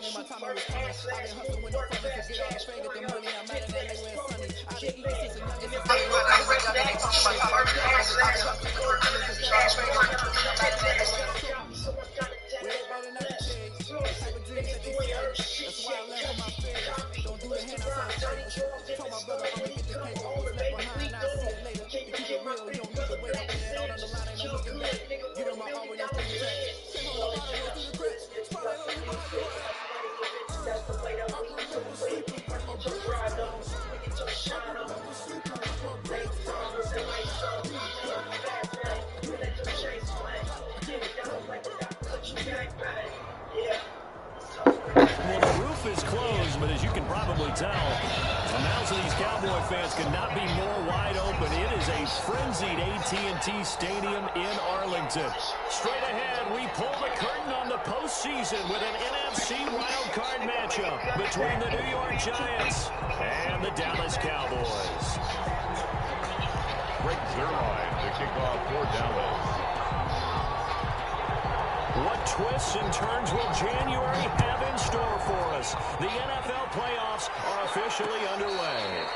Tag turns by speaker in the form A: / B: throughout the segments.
A: shoot first and slash move work fast cash on your get fast from it get fast and if I press that shoot first and slash move fast cash on your get fast got me so much got it fast floss it make the boy hurt shit shake touch it copy what's the rhyme dirty draws if it's slow when you come over baby we go can you get my big brother backstage kill a clip nigga $1 million shit that's the way that we do it. Get your ride on, get your shine on. Late songs and light songs. Fast money, you let your chase play. Get it down like a doc, cut you back, bang. Yeah.
B: Well, the roof is closed, but as you can probably tell, the mouths of these Cowboy fans could not be more wide open. It is a frenzied AT&T Stadium in Arlington. Straight ahead, we pull the curtain on the postseason with an NFC wildcard matchup between the New York Giants and the Dallas Cowboys.
C: Rick Zerline to kick off for Dallas.
B: What twists and turns will January have in store for us? The NFL playoffs are officially underway.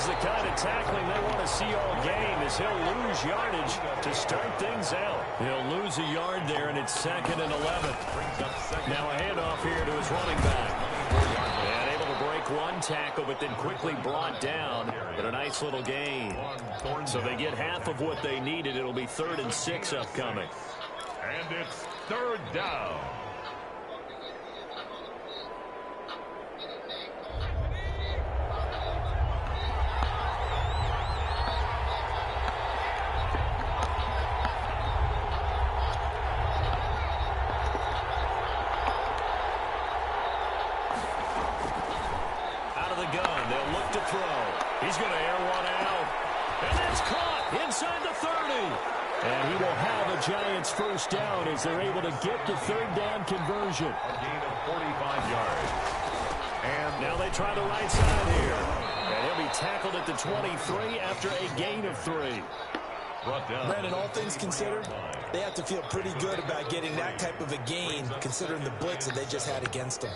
B: The kind of tackling they want to see all game as he'll lose yardage to start things out. He'll lose a yard there, and it's 2nd and 11. Now a handoff here to his running back. And able to break one tackle, but then quickly brought down. But a nice little gain. So they get half of what they needed. It'll be 3rd and 6 upcoming.
C: And it's 3rd down.
B: He's going to air one out. And it's caught inside the 30. And he will have a Giants first down as they're able to get the 3rd down conversion.
C: A gain of 45 yards. And
B: now they try the right side here. And he'll be tackled at the 23 after a gain of 3.
D: Brandon, all things considered, they have to feel pretty good about getting that type of a gain considering the blitz that they just had against them.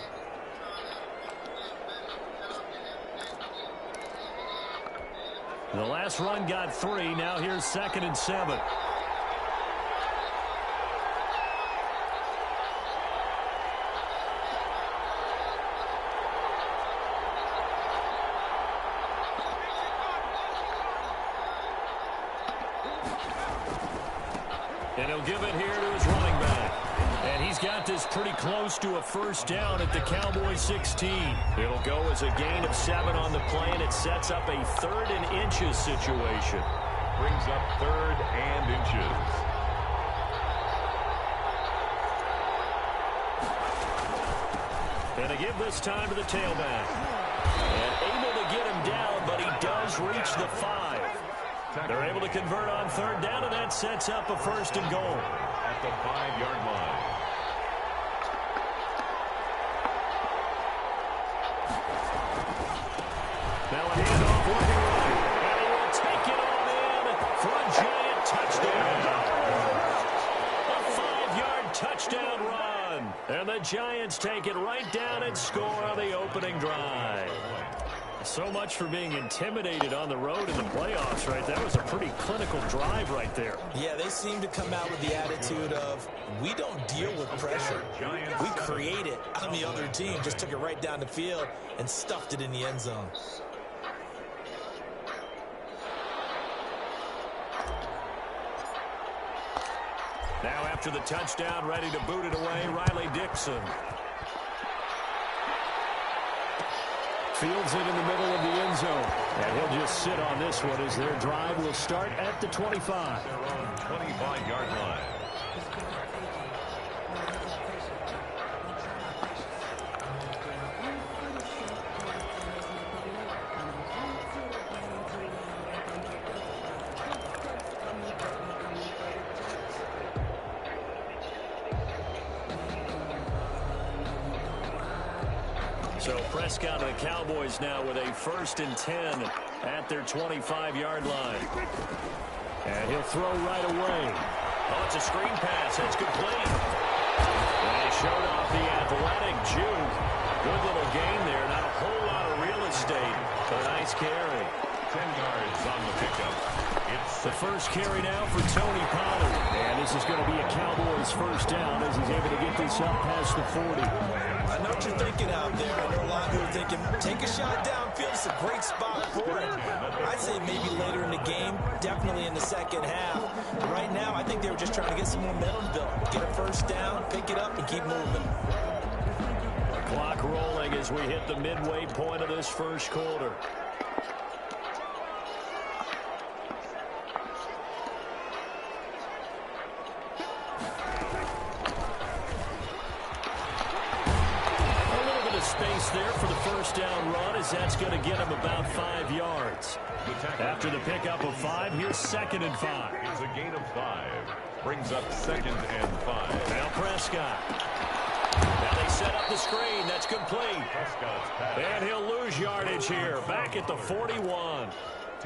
B: The last run got 3. Now here's 2nd and 7. And he'll give it here to his running back. And he's got this pretty close to a first down at the Cowboys 16. It'll go as a gain of 7 on the play, and it sets up a 3rd and inches situation.
C: Brings up 3rd and inches.
B: And they give this time to the tailback. And able to get him down, but he does reach the 5. They're able to convert on 3rd down, and that sets up a 1st and goal.
C: At the 5-yard line.
B: Now a handoff working right. And he will take it on in for a Giant touchdown. A 5-yard touchdown run. And the Giants take it right down and score on the opening drive. So much for being intimidated on the road in the playoffs, right? That was a pretty clinical drive right there.
D: Yeah, they seem to come out with the attitude of, we don't deal with pressure. We create it on the other team. Just took it right down the field and stuffed it in the end zone.
B: Now after the touchdown, ready to boot it away, Riley Dixon. Fields it in the middle of the end zone. And he'll just sit on this one as their drive will start at the 25.
C: Their own 25-yard line.
B: So Prescott and the Cowboys now with a 1st and 10 at their 25-yard line. And he'll throw right away. Oh, it's a screen pass. That's complete. And he showed off the athletic juke. Good little gain there. Not a whole lot of real estate, but a nice carry.
C: 10 yards on the pickup. It's
B: the first carry now for Tony Pollard. And this is going to be a Cowboys first down as he's able to get this up past the 40.
D: I know what you're thinking out there. I know a lot of people are thinking, take a shot downfield. It's a great spot for it. I'd say maybe later in the game, definitely in the second half. Right now, I think they were just trying to get some momentum built. Get a first down, pick it up, and keep moving.
B: Clock rolling as we hit the midway point of this first quarter. Space there for the first down run as that's going to get him about 5 yards. After the pickup of 5, here's 2nd and 5.
C: It's a gain of 5. Brings up 2nd and 5.
B: Now Prescott. Now they set up the screen. That's complete. And he'll lose yardage here. Back at the 41.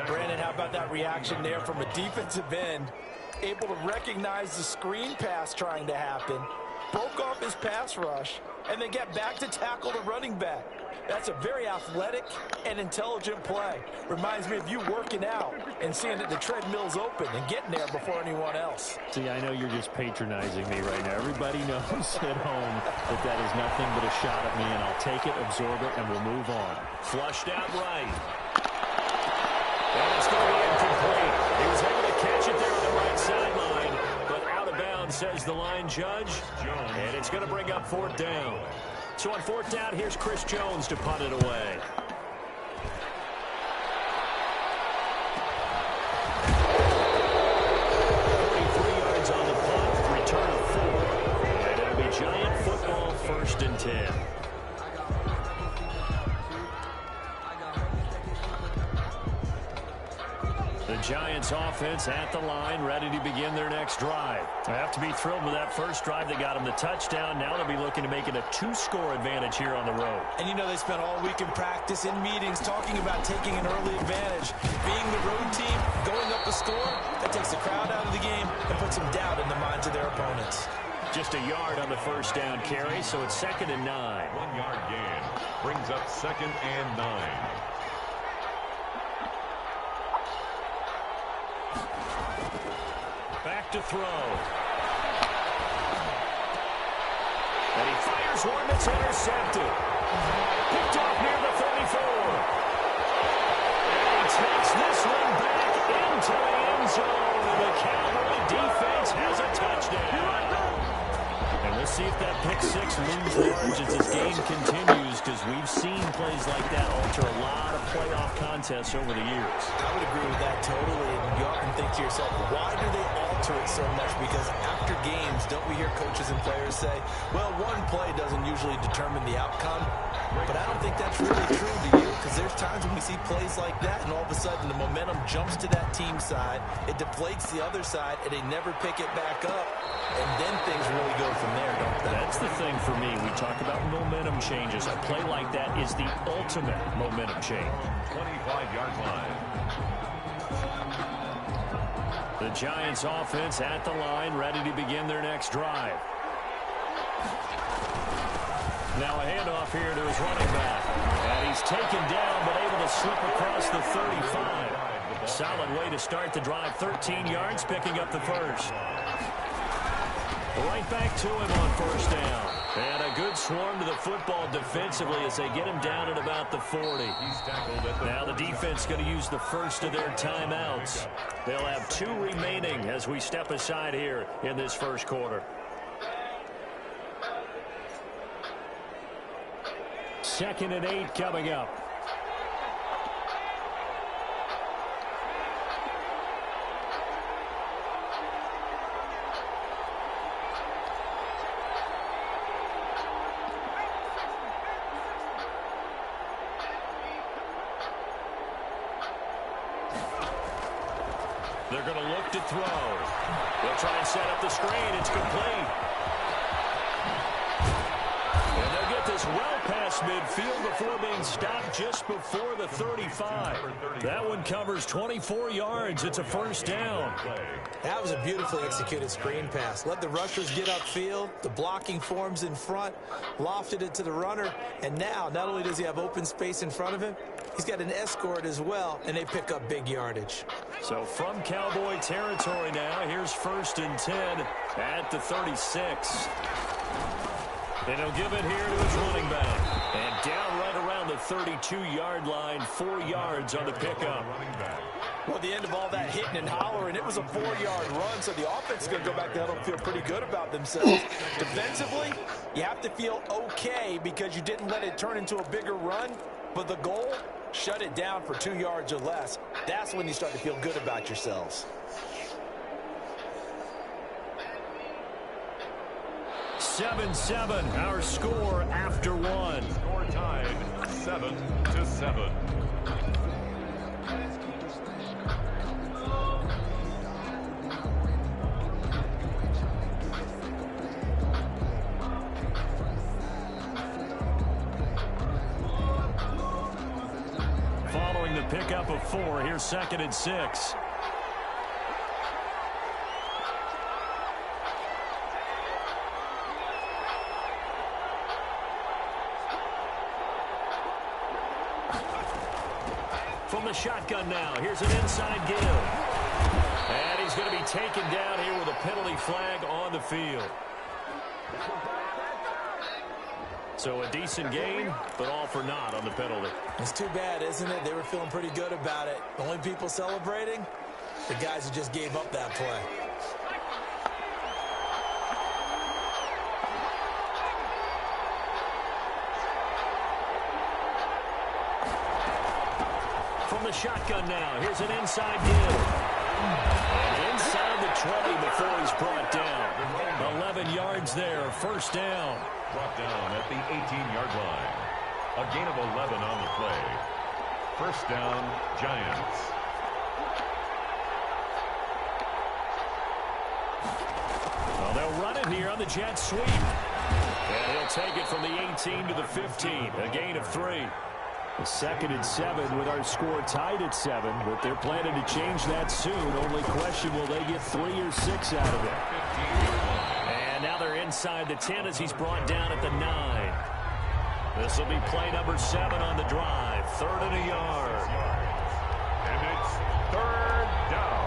D: Brandon, how about that reaction there from a defensive end? Able to recognize the screen pass trying to happen. Broke off his pass rush. And then get back to tackle the running back. That's a very athletic and intelligent play. Reminds me of you working out and seeing that the treadmill's open and getting there before anyone else.
B: See, I know you're just patronizing me right now. Everybody knows at home that that is nothing but a shot at me, and I'll take it, absorb it, and we'll move on. Flushed out right. And it's going to be incomplete. He was able to catch it there on the right sideline, but out of bounds, says the line judge. And it's going to bring up 4th down. So on 4th down, here's Chris Jones to punt it away. Yards on the punt, return of 4. And it'll be Giant football, 1st and 10. The Giants offense at the line, ready to begin their next drive. I have to be thrilled with that first drive. They got them the touchdown. Now they'll be looking to make it a 2-score advantage here on the road.
D: And you know they spent all week in practice, in meetings, talking about taking an early advantage. Being the road team, going up the score, that takes the crowd out of the game and puts some doubt in the minds of their opponents.
B: Just a yard on the first down carry, so it's 2nd and 9.
C: 1-yard gain brings up 2nd and 9.
B: Back to throw. And he fires one that's intercepted. Picked off near the 34. And he takes this one back into the end zone. And the Cowboy defense has a touchdown. And we'll see if that pick 6 looms large as this game continues, because we've seen plays like that alter a lot of playoff contests over the years.
D: I would agree with that totally. And you often think to yourself, why do they alter it so much? Because after games, don't we hear coaches and players say, well, one play doesn't usually determine the outcome. But I don't think that's really true to you, because there's times when we see plays like that, and all of a sudden the momentum jumps to that team side, it deflates the other side, and they never pick it back up, and then things really go from there, don't they?
B: That's the thing for me. We talk about momentum changes. A play like that is the ultimate momentum change.
C: 25-yard line.
B: The Giants offense at the line, ready to begin their next drive. Now a handoff here to his running back. And he's taken down, but able to slip across the 35. Solid way to start the drive. 13 yards, picking up the first. Right back to him on first down. And a good swarm to the football defensively as they get him down at about the 40. Now the defense going to use the first of their timeouts. They'll have 2 remaining as we step aside here in this first quarter. 2nd and 8 coming up. They're going to look to throw. They'll try and set up the screen. It's complete. And they'll get this well past midfield before being stopped just before the 35. That one covers 24 yards. It's a first down.
D: That was a beautifully executed screen pass. Let the rushers get upfield. The blocking forms in front. Lofted it to the runner. And now, not only does he have open space in front of him, he's got an escort as well, and they pick up big yardage.
B: So from Cowboy territory now, here's 1st and 10 at the 36. And he'll give it here to his running back. And down right around the 32-yard line, 4 yards on the pickup.
D: Well, at the end of all that hitting and hollering, it was a 4-yard run, so the offense is going to go back there and feel pretty good about themselves. Defensively, you have to feel okay because you didn't let it turn into a bigger run, but the goal, shut it down for 2 yards or less. That's when you start to feel good about yourselves.
B: 7-7, our score after one.
C: Score tied 7-7.
B: Following the pickup of 4, here's 2nd and 6. From the shotgun now, here's an inside give. And he's going to be taken down here with a penalty flag on the field. So a decent gain, but all for naught on the penalty.
D: It's too bad, isn't it? They were feeling pretty good about it. The only people celebrating, the guys who just gave up that play.
B: From the shotgun now, here's an inside give. And inside the 20 before he's brought down. 11 yards there, first down.
C: Brought down at the 18-yard line. A gain of 11 on the play. First down, Giants.
B: Well, they'll run it here on the jet sweep. And he'll take it from the 18 to the 15. A gain of 3. A 2nd and 7 with our score tied at 7, but they're planning to change that soon. Only question, will they get 3 or 6 out of it? And now they're inside the 10 as he's brought down at the 9. This will be play number 7 on the drive. 3rd and a yard.
C: And it's 3rd down.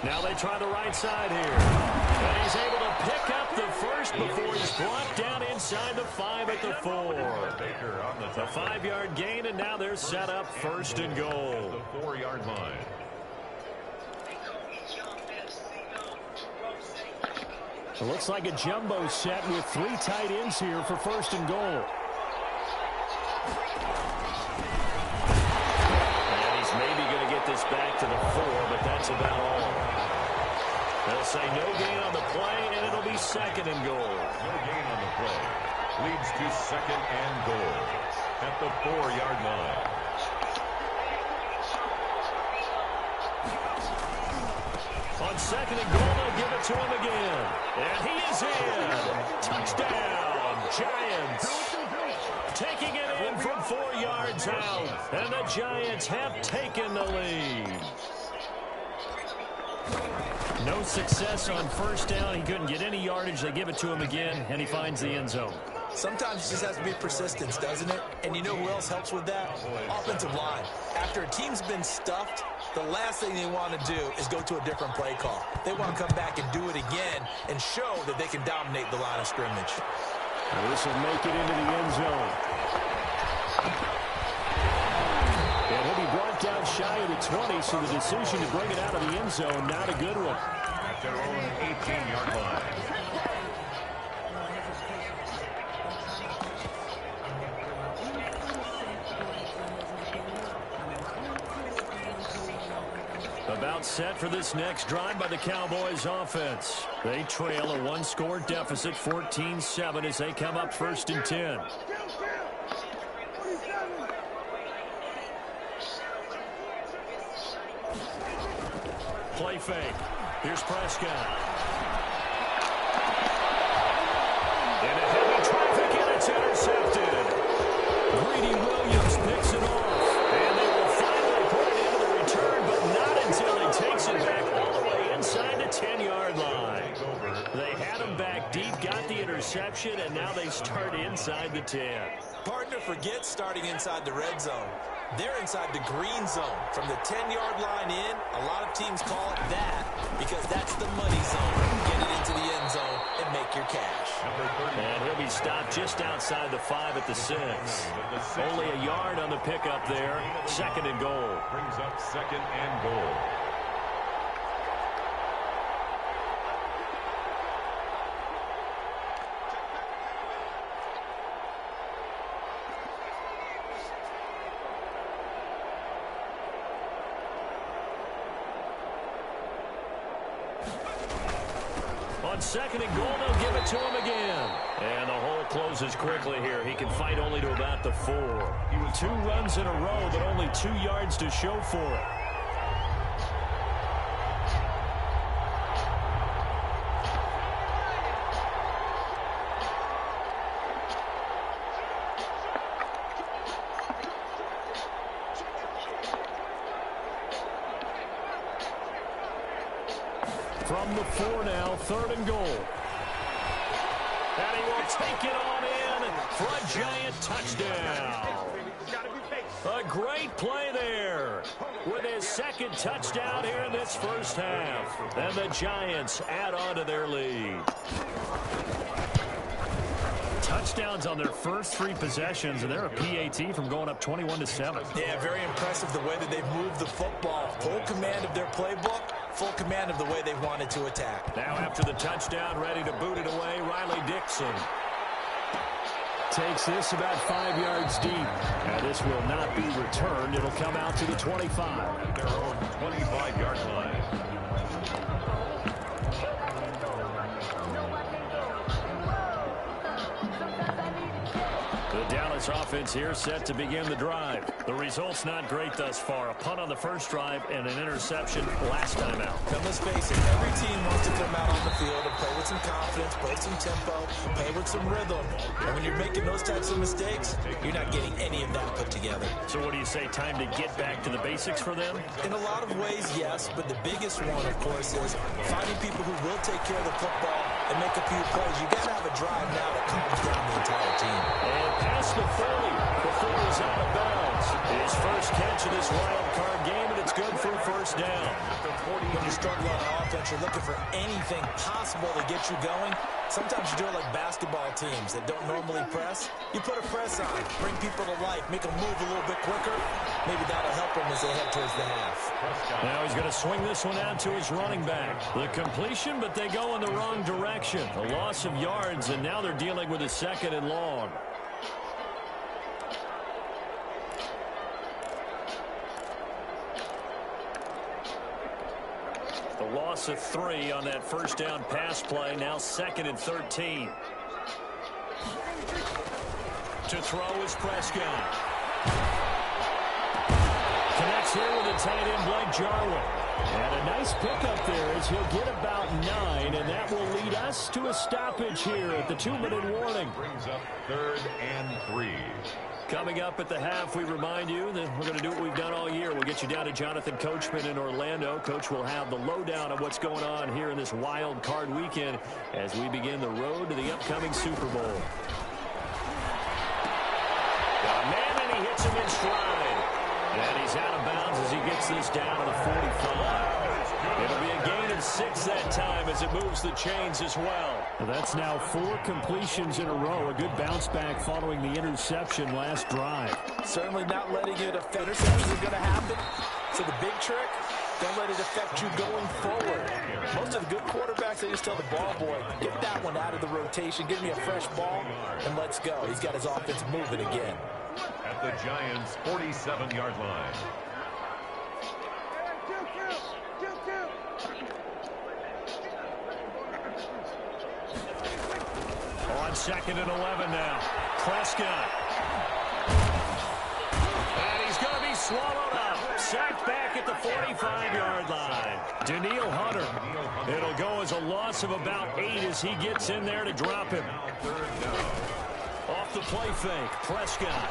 B: Now they try the right side here. And he's able to pick up the first before he's brought down inside the 5 at the 4. A 5-yard gain, and now they're set up 1st and goal.
C: The 4-yard line.
B: It looks like a jumbo set with 3 tight ends here for 1st and goal. And he's maybe going to get this back to the 4, but that's about all. They'll say no gain on the play, and it'll be 2nd and goal.
C: No gain on the play. Leads to 2nd and goal at the 4-yard line.
B: On 2nd and goal, they'll give it to him again. And he is in. Touchdown, Giants. Taking it in from 4 yards out. And the Giants have taken the lead. No success on 1st down. He couldn't get any yardage. They give it to him again, and he finds the end zone.
D: Sometimes it just has to be persistence, doesn't it? And you know who else helps with that? Offensive line. After a team's been stuffed, the last thing they want to do is go to a different play call. They want to come back and do it again and show that they can dominate the line of scrimmage.
B: And this will make it into the end zone. And he'll be brought down shy of the 20, so the decision to bring it out of the end zone, not a good one.
C: At their own 18-yard line.
B: About about set for this next drive by the Cowboys offense. They trail a one-score deficit, 14-7, as they come up 1st and 10. Play fake. Here's Prescott. In a heavy traffic, and it's intercepted. Greedy Williams picks it off. And they will finally put it into the return, but not until he takes it back all the way inside the 10-yard line. They had him back deep, got the interception, and now they start inside the 10.
D: Partner forgets starting inside the red zone. They're inside the green zone. From the 10-yard line in, a lot of teams call it that because that's the money zone. Get it into the end zone and make your cash.
B: And he'll be stopped just outside the 5 at the 6. Only a yard on the pickup there. 2nd and goal.
C: Brings up 2nd and goal.
B: On 2nd and goal, they'll give it to him again. And the hole closes quickly here. He can fight only to about the 4. 2 runs in a row, but only 2 yards to show for it. From the 4 now, 3rd and goal. And he will take it on in for a Giant touchdown. A great play there with his 2nd touchdown here in this 1st half. And the Giants add on to their lead. Touchdowns on their first 3 possessions, and they're a PAT from going up 21-7.
D: Yeah, very impressive the way that they've moved the football. Full command of their playbook, full command of the way they wanted to attack.
B: Now after the touchdown, ready to boot it away, Riley Dixon. Takes this about 5 yards deep. Now this will not be returned. It'll come out to the 25.
C: Their own 25-yard line.
B: The Dallas offense here set to begin the drive. The result's not great thus far. A punt on the first drive and an interception last time out.
D: Now let's face it, every team wants to come out on the field and play with some confidence, play with some tempo, play with some rhythm. And when you're making those types of mistakes, you're not getting any of that put together.
B: So what do you say, time to get back to the basics for them?
D: In a lot of ways, yes, but the biggest one, of course, is finding people who will take care of the football and make a few plays. You got to have a drive now that calms down the entire team.
B: And past the 40 before he's out of bounds. His first catch of this wild card game, and it's good for a 1st down.
D: When you're struggling on offense, you're looking for anything possible to get you going. Sometimes you do it like basketball teams that don't normally press. You put a press on, bring people to life, make them move a little bit quicker. Maybe that'll help them as they head towards the half.
B: Now he's going to swing this one out to his running back. The completion, but they go in the wrong direction. A loss of yards, and now they're dealing with a 2nd and long. The loss of 3 on that 1st down pass play. Now 2nd and 13. To throw is Prescott. Connects here with a tight end, Blake Jarwin. And a nice pickup there as he'll get about 9, and that will lead us to a stoppage here at the 2-minute warning.
C: Brings up 3rd and 3.
B: Coming up at the half, we remind you that we're going to do what we've done all year. We'll get you down to Jonathan Coachman in Orlando. Coach will have the lowdown of what's going on here in this wild card weekend as we begin the road to the upcoming Super Bowl. Got a man, and he hits him in stride. And he's out of bounds as he gets this down to the 45. It'll be a gain of 6 that time as it moves the chains as well. That's now 4 completions in a row. A good bounce back following the interception last drive.
D: Certainly not letting it affect. Interceptions are going to happen. So the big trick, don't let it affect you going forward. Most of the good quarterbacks, they just tell the ball boy, get that one out of the rotation, give me a fresh ball, and let's go. He's got his offense moving again.
C: At the Giants' 47-yard line.
B: 2nd and 11 now. Prescott. And he's going to be swallowed up. Sacked back at the 45-yard line. Danielle Hunter. It'll go as a loss of about 8 as he gets in there to drop him. Off the play fake, Prescott.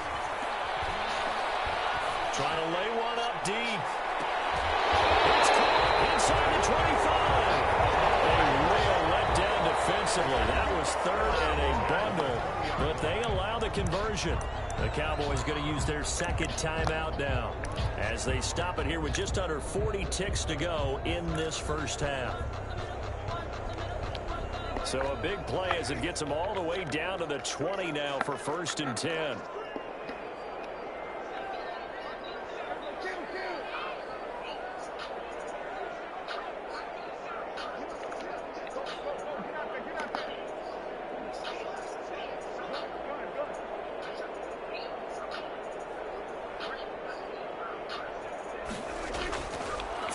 B: Trying to lay one up deep. It's caught inside the 25. A real letdown defensively. That was 3rd and a bundle, but they allow the conversion. The Cowboys going to use their 2nd timeout now as they stop it here with just under 40 ticks to go in this first half. So a big play as it gets them all the way down to the 20 now for 1st and 10.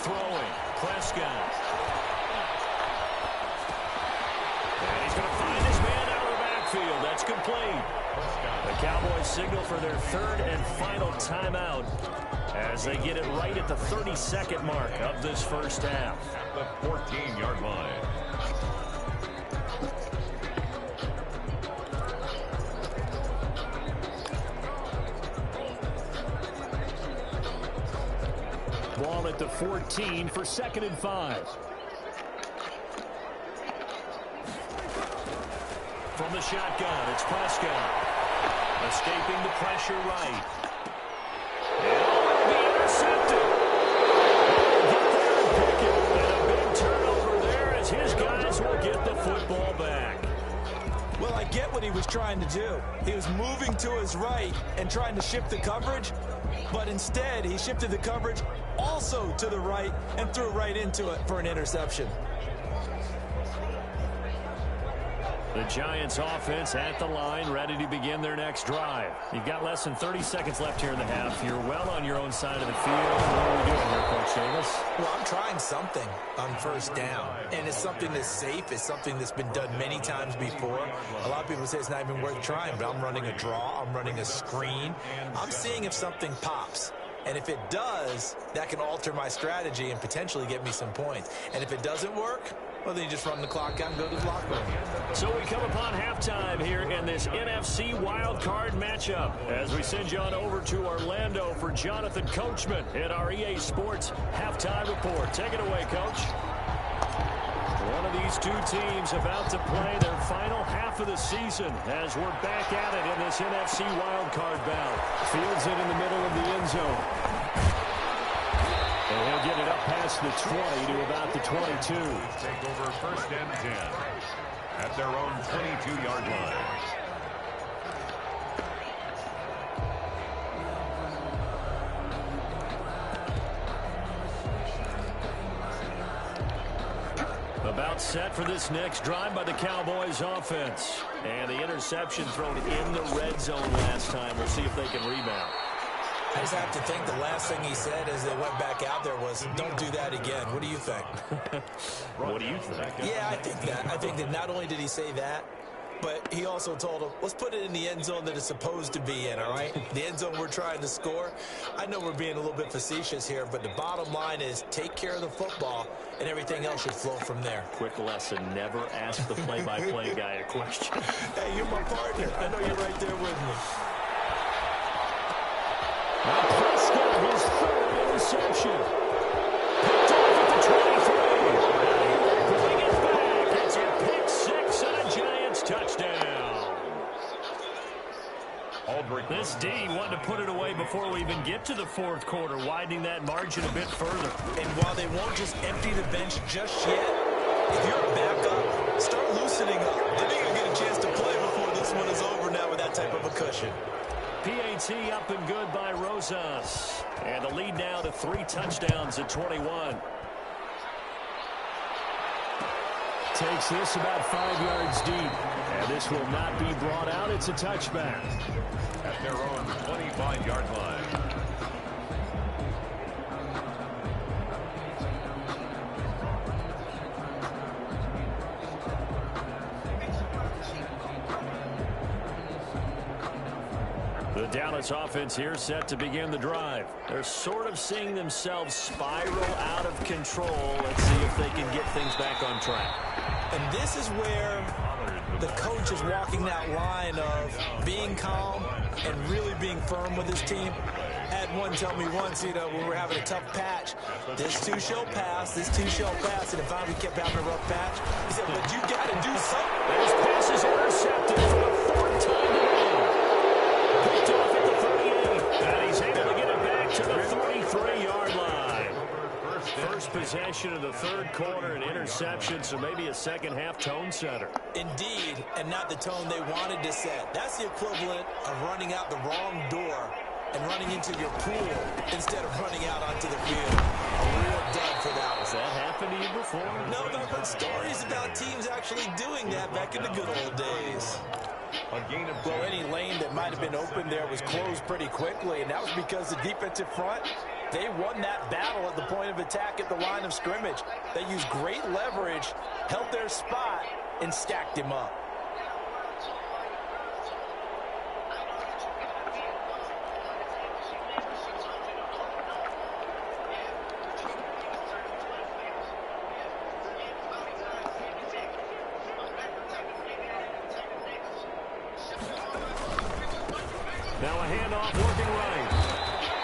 B: Throwing, Prescott. And he's going to find his man out of the backfield. That's complete. The Cowboys signal for their 3rd and final timeout as they get it right at the 32nd mark of this first half.
C: At the 14-yard line.
B: Ball at the 14 for 2nd and 5. From the shotgun, it's Prescott. Escaping the pressure right. And will be intercepted. Get there and pick it. And a big turnover there as his guys will get the football back.
D: Well, I get what he was trying to do. He was moving to his right and trying to shift the coverage, but instead he shifted the coverage also to the right and threw right into it for an interception.
B: The Giants offense at the line, ready to begin their next drive. You've got less than 30 seconds left here in the half. You're well on your own side of the field. What are we doing here, Coach Davis?
D: Well, I'm trying something on 1st down, and it's something that's safe. It's something that's been done many times before. A lot of people say it's not even worth trying, but I'm running a draw. I'm running a screen. I'm seeing if something pops. And if it does, that can alter my strategy and potentially get me some points. And if it doesn't work, well, then you just run the clock out and go to the locker room.
B: So we come upon halftime here in this NFC wildcard matchup as we send you on over to Orlando for Jonathan Coachman in our EA Sports Halftime Report. Take it away, Coach. One of these two teams about to play their final half of the season as we're back at it in this NFC wildcard bout. Fields it in the middle of the end zone. And he'll get it up past the 20 to about the 22.
C: Take over 1st and 10 at their own 22-yard line.
B: About set for this next drive by the Cowboys offense. And the interception thrown in the red zone last time. We'll see if they can rebound.
D: I just have to think the last thing he said as they went back out there was, don't do that again. What do you think?
B: What do you think?
D: Yeah, I think that. I think that not only did he say that, but he also told him, let's put it in the end zone that it's supposed to be in, all right? The end zone we're trying to score. I know we're being a little bit facetious here, but the bottom line is take care of the football, and everything else should flow from there.
B: Quick lesson, never ask the play-by-play guy a question.
D: Hey, you're my partner. I know you're right there with me.
B: Now Prescott, his 3rd interception. Picked off at the 23. Bring it back. It's a pick 6 and a Giants touchdown. This D wanted to put it away before we even get to the 4th quarter, widening that margin a bit further.
D: And while they won't just empty the bench just yet, if you're a backup, start loosening up. Then you're going to get a chance to play before this one is over now with that type of a cushion.
B: PAT up and good by Rosas. And the lead now to 3 touchdowns at 21. Takes this about 5 yards deep. And this will not be brought out. It's a touchback.
C: At their own 25-yard line.
B: Dallas offense here set to begin the drive. They're sort of seeing themselves spiral out of control. Let's see if they can get things back on track.
D: And this is where the coach is walking that line of being calm and really being firm with his team. I had one tell me once, when we were having a tough patch, this too shall pass, and if finally kept having a rough patch, he said, but you got to do something.
B: His pass is intercepted for the fourth time today. Picked off at the 38, and he's able to get it back to the 33-yard line. First possession of the third quarter, an interception, so maybe a second-half tone setter.
D: Indeed, and not the tone they wanted to set. That's the equivalent of running out the wrong door and running into your pool instead of running out onto the field. A real dud for that one.
B: Has that happened to you before?
D: No, but I've heard stories about teams actually doing that back in the good old days. Well, any lane that might have been open there was closed pretty quickly, and that was because the defensive front, they won that battle at the point of attack at the line of scrimmage. They used great leverage, held their spot, and stacked him up.
B: Now a handoff working right.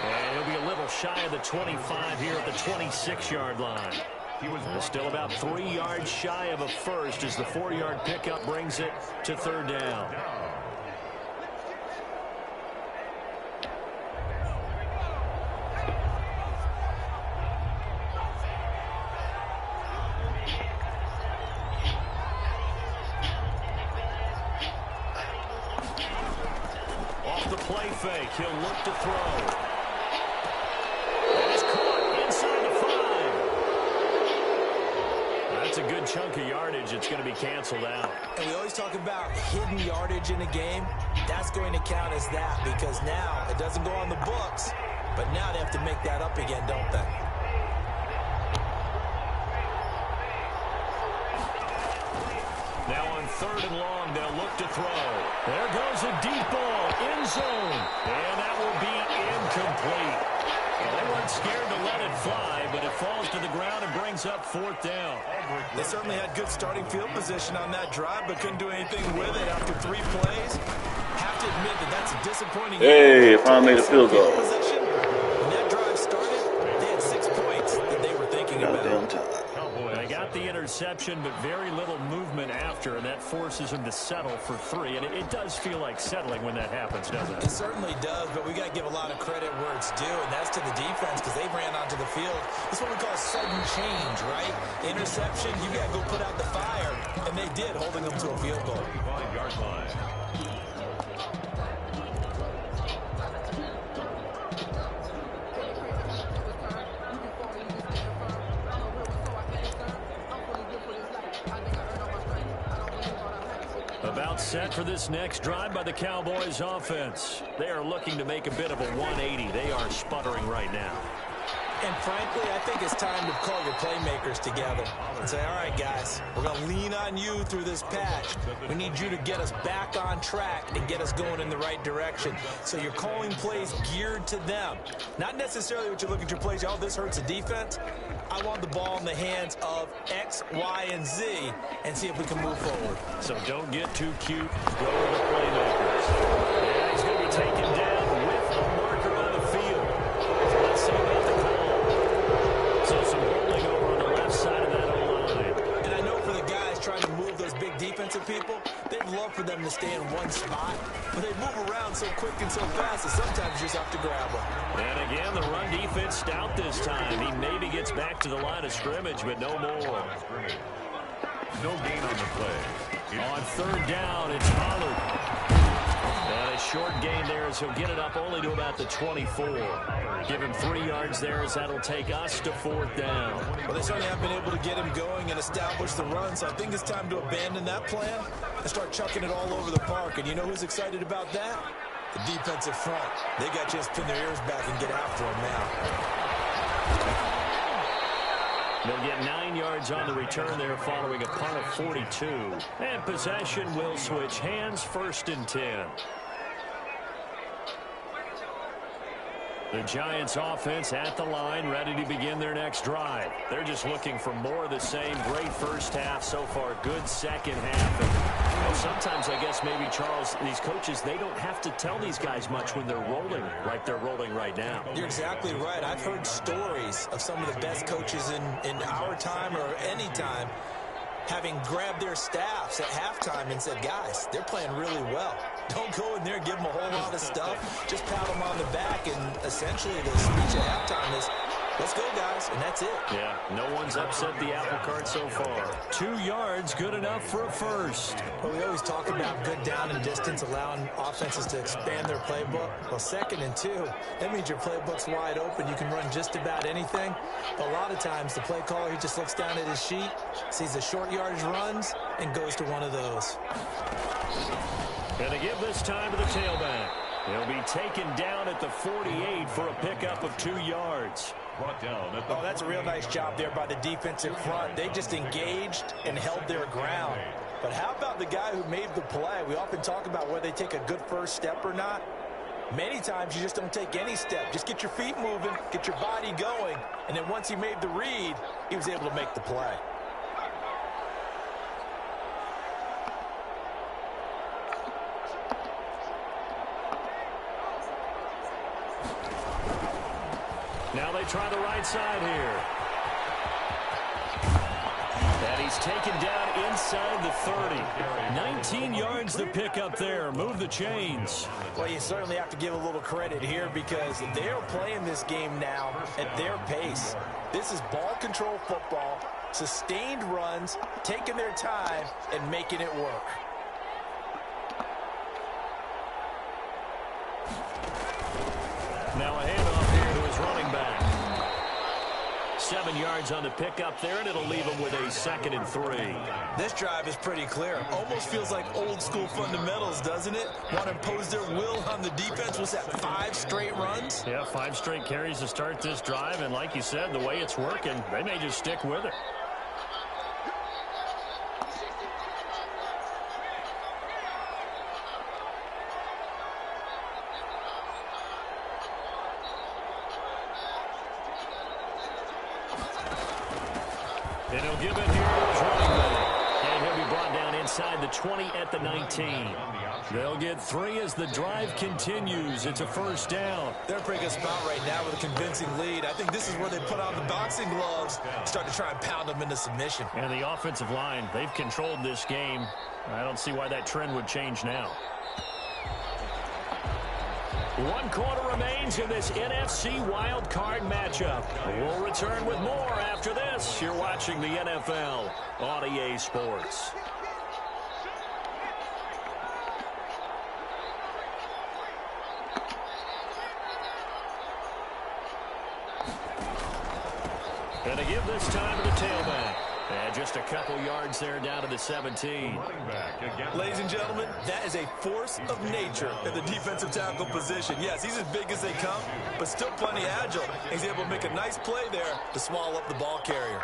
B: And he'll be a little shy of the 25 here at the 26-yard line. He was still about 3 yards shy of a first as the 4-yard pickup brings it to third down. Play fake. He'll look to throw. And it's caught inside the 5. That's a good chunk of yardage. It's going to be canceled out.
D: And we always talk about hidden yardage in a game. That's going to count as that because now it doesn't go on the books, but now they have to make that up again, don't they?
B: Now on third and long, they'll look to throw. There goes a deep ball, end zone, and that will be incomplete. Well, they weren't scared to let it fly, but it falls to the ground and brings up fourth down.
D: They certainly had good starting field position on that drive, but couldn't do anything with it after 3 plays. Have to admit that that's a disappointing.
E: Hey, finally made a field goal.
D: When that drive started, they had 6 points that they were thinking about.
B: They got the interception, but very little movement after, and that forces him to settle for 3. And it does feel like settling when that happens, doesn't it?
D: It certainly does, but we got to give a lot of credit where it's due, and that's to the defense because they ran onto the field. This is what we call sudden change, right? Interception, you got to go put out the fire, and they did, holding them to a field goal.
C: 5-yard line.
B: About set for this next drive by the Cowboys offense. They are looking to make a bit of a 180. They are sputtering right now.
D: And frankly, I think it's time to call your playmakers together and say, all right, guys, we're going to lean on you through this patch. We need you to get us back on track and get us going in the right direction. So you're calling plays geared to them. Not necessarily what you look at your plays, oh, this hurts the defense. I want the ball in the hands of X, Y, and Z and see if we can move forward.
B: So don't get too cute. Go to the playmakers. And he's going to be taken down with a marker on the field. So let's see about the call. So some holding over on the left side of that O-line.
D: And I know for the guys trying to move those big defensive people, they'd love for them to stay in one spot, but they move around so quick and so fast that sometimes you just have to grab them.
B: And again, the run defense stout this time. He maybe gets back to the line of scrimmage, but no more.
C: No gain on the play.
B: On third down, it's Pollard. And a short gain there as he'll get it up only to about the 24. Give him 3 yards there as that'll take us to fourth down.
D: Well, they certainly have been able to get him going and establish the run, so I think it's time to abandon that plan and start chucking it all over the park. And you know who's excited about that? The defensive front. They got to just pin their ears back and get after him now.
B: They'll get 9 yards on the return there following a punt of 42. And possession will switch hands, 1st and 10. The Giants offense at the line, ready to begin their next drive. They're just looking for more of the same. Great first half so far, good second half. And, well, sometimes I guess maybe, Charles, these coaches, they don't have to tell these guys much when they're rolling like they're rolling right now.
D: You're exactly right. I've heard stories of some of the best coaches in our time or any time having grabbed their staffs at halftime and said, guys, they're playing really well. Don't go in there and give them a whole lot of stuff. Just pat them on the back, and essentially the speech at halftime is, let's go, guys, and that's it.
B: Yeah, no one's upset the apple cart so far. 2 yards, good enough for a first.
D: Well, we always talk about good down and distance, allowing offenses to expand their playbook. Well, 2nd and 2, that means your playbook's wide open. You can run just about anything. But a lot of times, the play caller, he just looks down at his sheet, sees the short yardage runs, and goes to one of those.
B: Going to give this time to the tailback. He'll be taken down at the 48 for a pickup of 2 yards.
C: Brought down at the
D: Oh, that's a real nice job there by the defensive front. They just engaged and held their ground. But how about the guy who made the play? We often talk about whether they take a good first step or not. Many times you just don't take any step. Just get your feet moving, get your body going, and then once he made the read, he was able to make the play.
B: Now they try the right side here. And he's taken down inside the 30. 19 yards to pick up there. Move the chains.
D: Well, you certainly have to give a little credit here because they're playing this game now at their pace. This is ball control football, sustained runs, taking their time, and making it work.
B: Now a handoff here to his running back. 7 yards on the pickup there, and it'll leave him with a 2nd and 3.
D: This drive is pretty clear. Almost feels like old school fundamentals, doesn't it? Want to impose their will on the defense. Was that 5 straight runs?
B: Yeah, 5 straight carries to start this drive, and like you said, the way it's working, they may just stick with it. And he'll give it here to his running back. And he'll be brought down inside the 20 at the 19. They'll get 3 as the drive continues. It's a first down.
D: They're in a pretty good spot right now with a convincing lead. I think this is where they put on the boxing gloves, start to try and pound them into submission.
B: And the offensive line, they've controlled this game. I don't see why that trend would change now. 1 quarter remains in this NFC Wild Card matchup. We'll return with more after this. You're watching the NFL on EA Sports. And to give this time to the tailback. And just a couple yards there down to the 17.
D: Ladies and gentlemen, that is a force of nature at the defensive tackle position. Yes, he's as big as they come, but still plenty agile. He's able to make a nice play there to swallow up the ball carrier.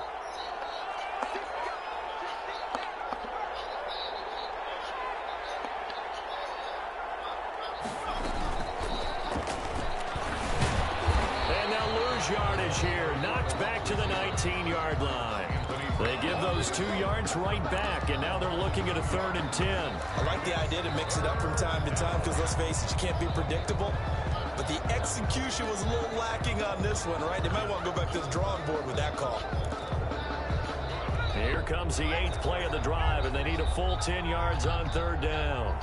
B: And now lose yardage here. Knocked back to the 19-yard line. They give those 2 yards right back, and now they're looking at a 3rd and 10.
D: I like the idea to mix it up from time to time because, let's face it, you can't be predictable. But the execution was a little lacking on this one, right? They might want to go back to the drawing board with that call.
B: Here comes the 8th play of the drive, and they need a full 10 yards on 3rd down.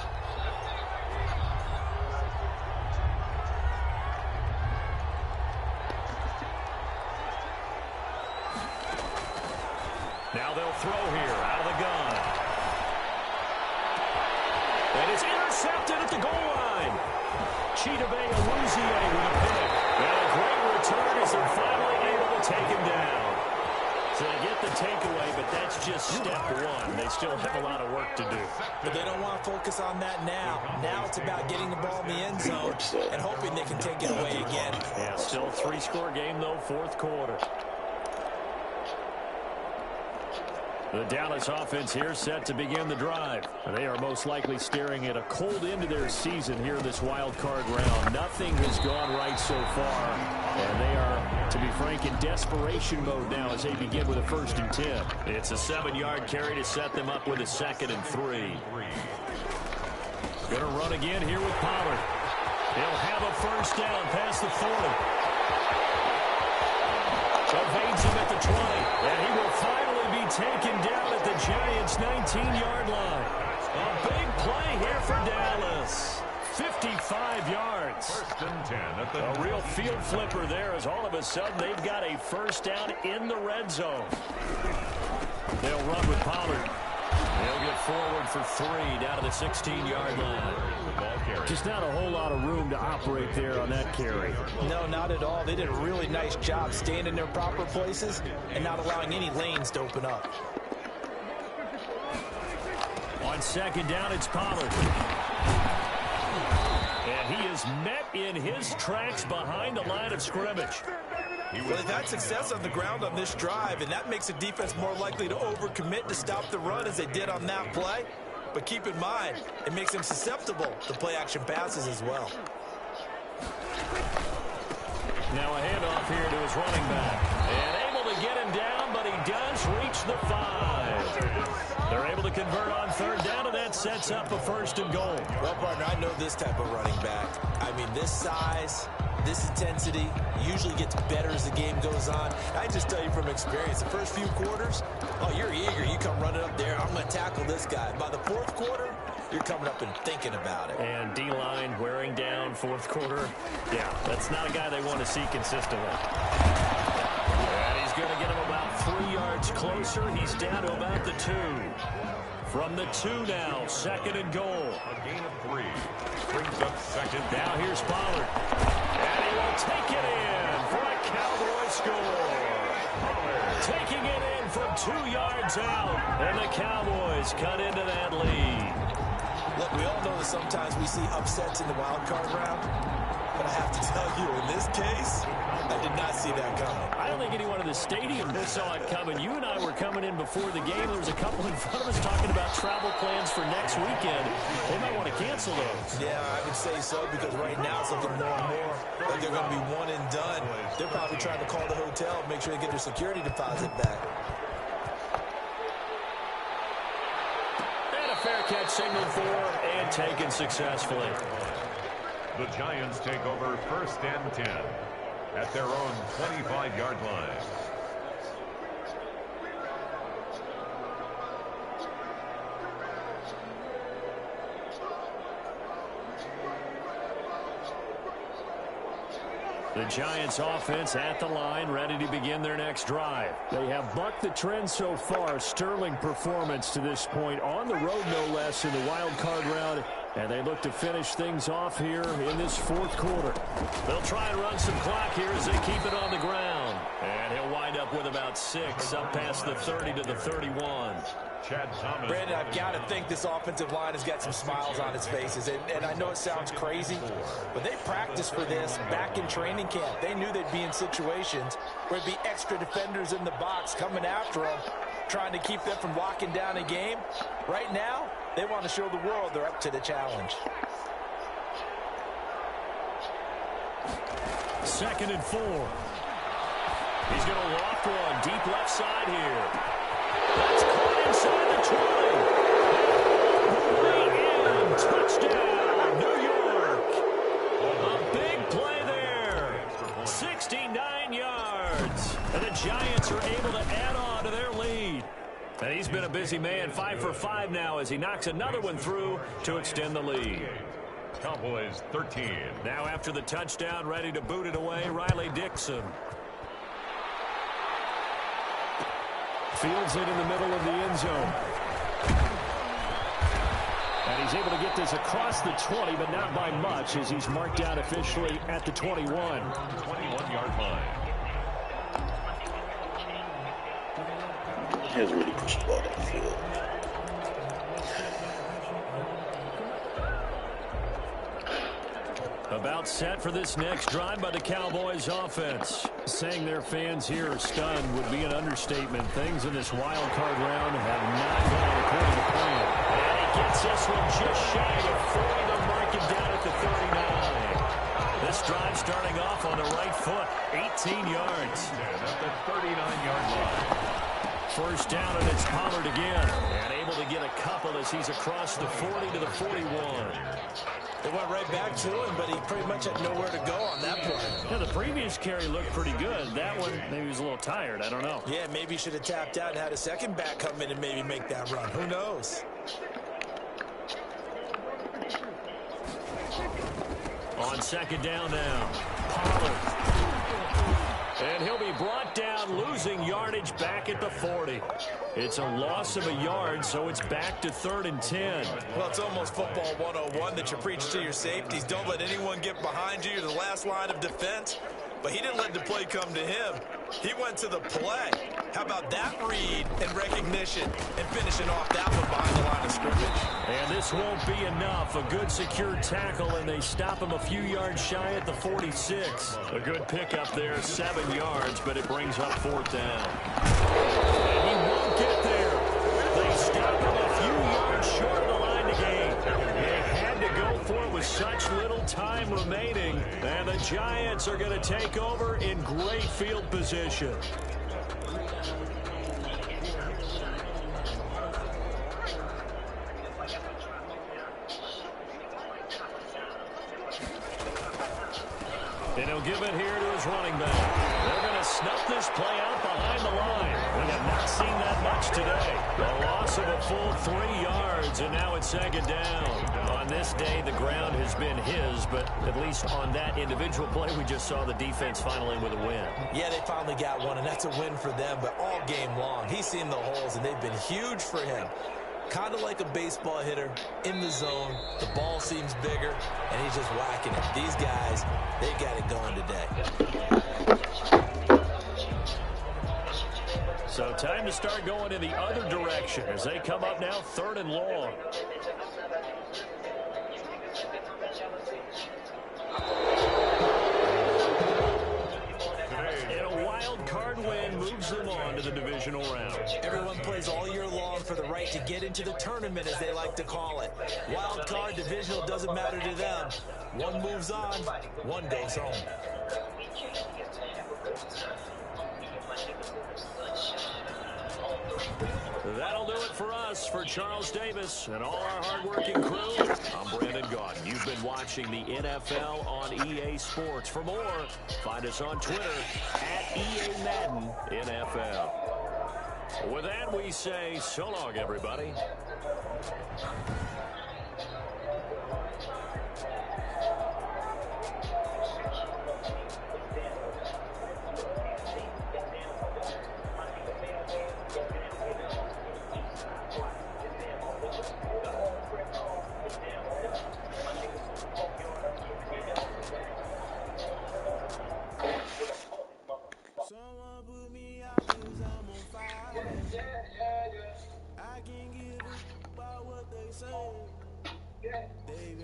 B: Now they'll throw here out of the gun. And it's intercepted at the goal line. Chidobe Awuzie with a pick. And a great return as they're finally able to take him down. So they get the takeaway, but that's just step 1. They still have a lot of work to do.
D: But they don't want to focus on that now. Now it's about getting the ball in the end zone and hoping they can take it away again.
B: Yeah, still a 3-score game, though, 4th quarter. The Dallas offense here set to begin the drive. They are most likely staring at a cold end to their season here in this wild card round. Nothing has gone right so far, and they are, to be frank, in desperation mode now as they begin with a 1st and 10. It's a 7-yard carry to set them up with a 2nd and 3. Going to run again here with Pollard. He'll have a 1st down past the 40. Evades him at the 20, and he will finally be taken down at the Giants' 19-yard line. A big play here for Dallas. 55 yards.
C: 1st and 10 at the
B: a real field flipper there as all of a sudden they've got a 1st down in the red zone. They'll run with Pollard. They'll get forward for 3 down to the 16-yard line. Just not a whole lot of room to operate there on that carry.
D: No, not at all. They did a really nice job staying in their proper places and not allowing any lanes to open up.
B: On 2nd down, it's Pollard. And he is met in his tracks behind the line of scrimmage.
D: Well, they've had success on the ground on this drive, and that makes the defense more likely to overcommit to stop the run as they did on that play. But keep in mind, it makes them susceptible to play-action passes as well.
B: Now a handoff here to his running back. And able to get him down, but he does reach the 5. They're able to convert on 3rd down, and that sets up a 1st and goal.
D: Well, partner, I know this type of running back. I mean, this size, this intensity usually gets better as the game goes on. I just tell you from experience, the first few quarters, oh, you're eager. You come running up there. I'm going to tackle this guy. By the 4th quarter, you're coming up and thinking about it.
B: And D-line wearing down 4th quarter. Yeah, that's not a guy they want to see consistently. And he's going to get him about 3 yards closer. He's down to about the 2. From the 2 now, 2nd and goal.
C: A gain of 3. Brings up 2nd.
B: Now here's Pollard. And he will take it in for a Cowboy score. Taking it in from 2 yards out. And the Cowboys cut into that lead.
D: Look, we all know that sometimes we see upsets in the wild card round. But I have to tell you, in this case, I did not see that coming.
B: I don't think anyone in the stadium saw it coming. You and I were coming in before the game. There was a couple in front of us talking about travel plans for next weekend. They might want to cancel those.
D: Yeah, I would say so, because right now it's looking more and more like they're going to be one and done. They're probably trying to call the hotel, make sure they get their security deposit back.
B: And a fair catch signaled for and taken successfully.
C: The Giants take over 1st and 10 at their own 25-yard line.
B: The Giants offense at the line, ready to begin their next drive. They have bucked the trend so far. Sterling performance to this point on the road, no less, in the wild card round. And they look to finish things off here in this 4th quarter. They'll try and run some clock here as they keep it on the ground. And he'll wind up with about 6 up past the 30 to the 31.
C: Chad Thomas.
D: Brandon, I've got to think this offensive line has got some smiles on its faces. And I know it sounds crazy, but they practiced for this back in training camp. They knew they'd be in situations where there'd be extra defenders in the box coming after them, trying to keep them from locking down a game. Right now, they want to show the world they're up to the challenge.
B: 2nd and 4. He's going to loft one deep left side here. That's caught inside the 20. Touchdown, New York. A big play there. 69 yards. And the Giants are able to add on to their lead. And he's been a busy man, 5 for 5 now as he knocks another one through to extend the lead.
C: Cowboys 13.
B: Now after the touchdown, ready to boot it away, Riley Dixon. Fields it in the middle of the end zone. And he's able to get this across the 20, but not by much as he's marked down officially at the 21.
C: 21-yard line.
E: He has really pushed the ball downfield.
B: About set for this next drive by the Cowboys offense. Saying their fans here are stunned would be an understatement. Things in this wild card round gets this one just shy of 40 to mark him down at the 39. This drive starting off on the right foot, 18 yards.
C: At the 39-yard line.
B: First down, and it's Pollard again. And able to get a couple as he's across the 40 to the 41.
D: They went right back to him, but he pretty much had nowhere to go on that play.
B: Yeah, the previous carry looked pretty good. That one, maybe he was a little tired. I don't know.
D: Yeah, maybe he should have tapped out and had a second back come in and maybe make that run. Who knows?
B: On second down now, Pollard. And he'll be brought down, losing yardage back at the 40. It's a loss of a yard, so it's back to 3rd and 10.
D: Well, it's almost football 101 that you preach to your safeties. Don't let anyone get behind you. You're the last line of defense. But he didn't let the play come to him. He went to the play. How about that read and recognition and finishing off that one behind the line of scrimmage?
B: And this won't be enough. A good secure tackle, and they stop him a few yards shy at the 46. A good pickup there, 7 yards, but it brings up 4th down. And he won't get there. They stop him a few yards short of the line to gain. They had to go for it with such little time remaining. And the Giants are going to take over in great field position. And he'll give it here to his running back. They're going to snuff this play out behind the line. We have not seen that much today. A loss of a full 3 yards, and now it's 2nd down. On this day, the ground has been his, but at least on that individual play, we just saw the defense finally with a win.
D: Yeah, they finally got one, and that's a win for them, but all game long, he's seen the holes, and they've been huge for him. Kind of like a baseball hitter in the zone. The ball seems bigger, and he's just whacking it. These guys, they got it going today.
B: So time to start going in the other direction as they come up now 3rd and long. And a wild card win moves them on to the divisional round.
D: Everyone plays all year long for the right to get into the tournament, as they like to call it. Wild card, divisional, doesn't matter to them. One moves on, one goes home.
B: That'll do it for us. For Charles Davis and all our hardworking crew, I'm Brandon Gaudin. You've been watching the NFL on EA Sports. For more, find us on Twitter at EA Madden NFL. With that, we say so long, everybody.
F: Someone put me out 'cause I'm on fire. I can't give a about what they say.